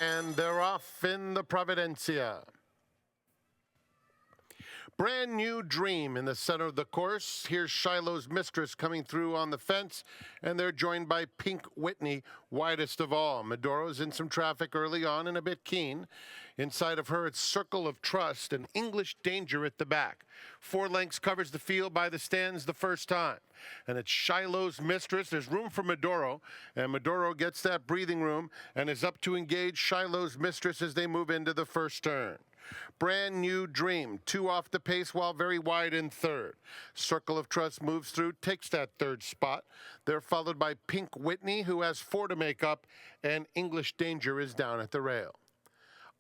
And they're off in the Providencia. Brand New Dream in the center of the course. Here's Shiloh's Mistress coming through on the fence, and they're joined by Pink Whitney, widest of all. Medoro's in some traffic early on and a bit keen. Inside of her, it's Circle of Trust and English Danger at the back. 4 lengths covers the field by the stands the first time. And it's Shiloh's Mistress. There's room for Medoro, and Medoro gets that breathing room and is up to engage Shiloh's Mistress as they move into the first turn. Brand New Dream, 2 off the pace while very wide in third. Circle of Trust moves through, takes that third spot. They're followed by Pink Whitney, who has 4 to make up, and English Danger is down at the rail.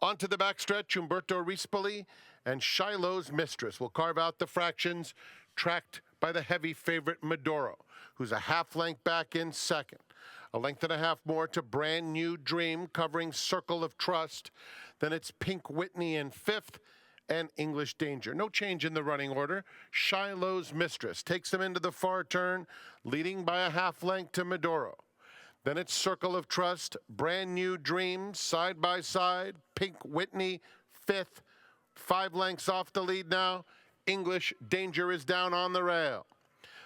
Onto the backstretch, Umberto Rispoli and Shiloh's Mistress will carve out the fractions, tracked by the heavy favorite Medoro, who's a half length back in second. A length and a half more to Brand New Dream, covering Circle of Trust. Then it's Pink Whitney in fifth and English Danger. No change in the running order. Shiloh's Mistress takes them into the far turn, leading by a half length to Medoro. Then it's Circle of Trust, Brand New Dream, side by side. Pink Whitney, fifth. 5 lengths off the lead now. English Danger is down on the rail.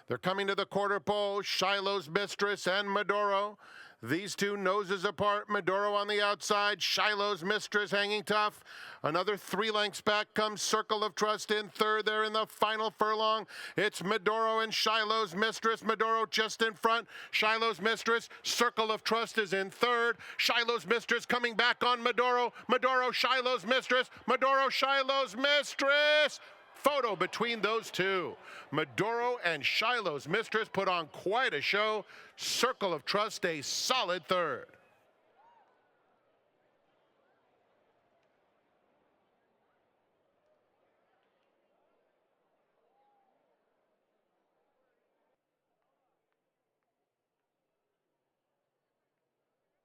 They're coming to the quarter pole, Shiloh's Mistress and Medoro. These two noses apart, Medoro on the outside, Shiloh's Mistress hanging tough. Another 3 lengths back comes Circle of Trust in third. They're in the final furlong. It's Medoro and Shiloh's Mistress. Medoro just in front. Shiloh's Mistress. Circle of Trust is in third. Shiloh's Mistress coming back on Medoro. Medoro, Shiloh's Mistress. Medoro, Shiloh's Mistress. Photo between those two. Medoro and Shiloh's Mistress put on quite a show. Circle of Trust a solid third.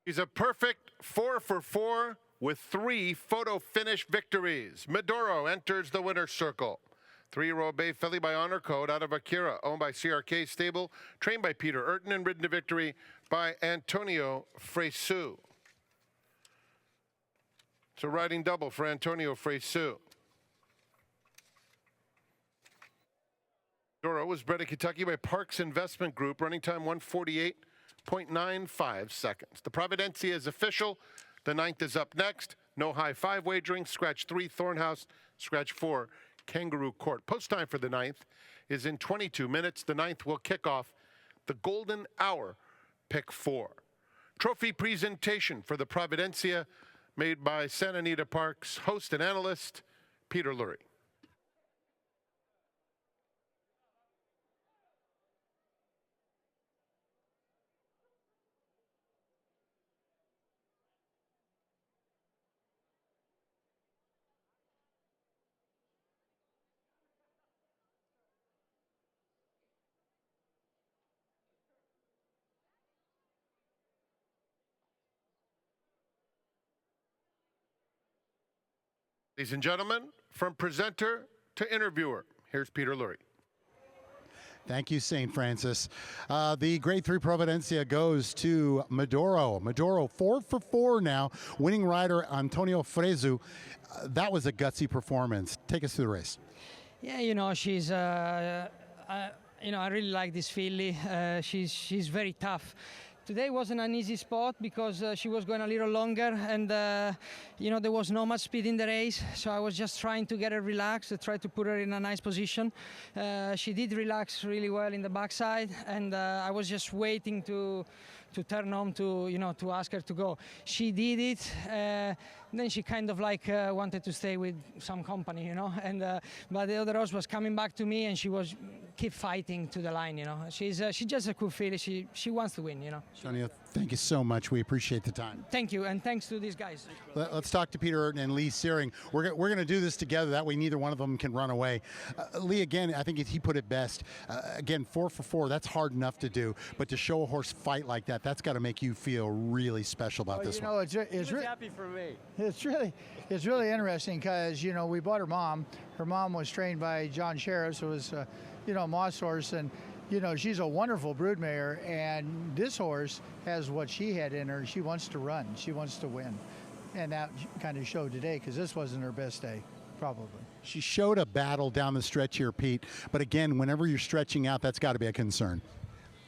He's a perfect 4 for 4 with 3 photo finish victories. Medoro enters the winner's circle. 3-year-old bay filly by Honor Code out of Akira, owned by CRK Stable, trained by Peter Urton and ridden to victory by Antonio Fresu. It's a riding double for Antonio Fresu. Medoro was bred in Kentucky by Parks Investment Group, running time 1:48.95 seconds. The Providencia is official. The 9th is up next. No high 5 wagering. Scratch 3, Thornhouse. Scratch 4, Kangaroo Court. Post time for the 9th is in 22 minutes. The 9th will kick off the golden hour, pick 4. Trophy presentation for the Providencia made by Santa Anita Parks host and analyst Peter Lurie. Ladies and gentlemen, from presenter to interviewer, here's Peter Lurie. Thank you, St. Francis. The Grade 3 Providencia goes to Medoro. Medoro 4 for 4 now. Winning rider Antonio Fresu. That was a gutsy performance. Take us through the race. Yeah, she's, I really like this filly. She's very tough. Today wasn't an easy spot because she was going a little longer and, there was not much speed in the race. So I was just trying to get her relaxed, to try to put her in a nice position. She did relax really well in the backside and I was just waiting to turn on to ask her to go. She did it. Then she kind of wanted to stay with some company, and but the other horse was coming back to me and she was keep fighting to the line, She's just a cool filly. She wants to win, Antonio, thank you so much. We appreciate the time. Thank you, and thanks to these guys. Let's talk to Peter Urton and Lee Searing. We're going to do this together. That way neither one of them can run away. Lee, again, I think he put it best. Again, 4 for 4, that's hard enough to do. But to show a horse fight like that, that's got to make you feel really special about this one. It's really happy for me. It's really interesting because, we bought her mom. Her mom was trained by John Sheriff, who was, Moss horse. And, she's a wonderful broodmare. And this horse has what she had in her. She wants to run. She wants to win. and that kind of showed today because this wasn't her best day, probably. She showed a battle down the stretch here, Pete. But again, whenever you're stretching out, that's got to be a concern.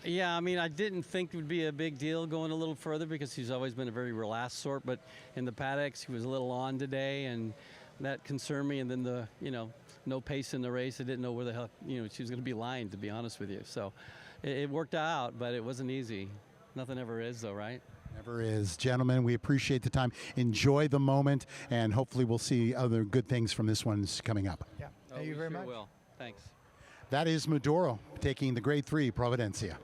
Yeah, I mean, I didn't think it would be a big deal going a little further because he's always been a very relaxed sort. But in the paddocks, he was a little on today, and that concerned me. And then the, no pace in the race. I didn't know where the hell, she was going to be lying, to be honest with you. So it worked out, but it wasn't easy. Nothing ever is, though, right? Never is. Gentlemen, we appreciate the time. Enjoy the moment, and hopefully we'll see other good things from this one coming up. Yeah. Thank you very much. Will. Thanks. That is Medoro taking the Grade 3 Providencia.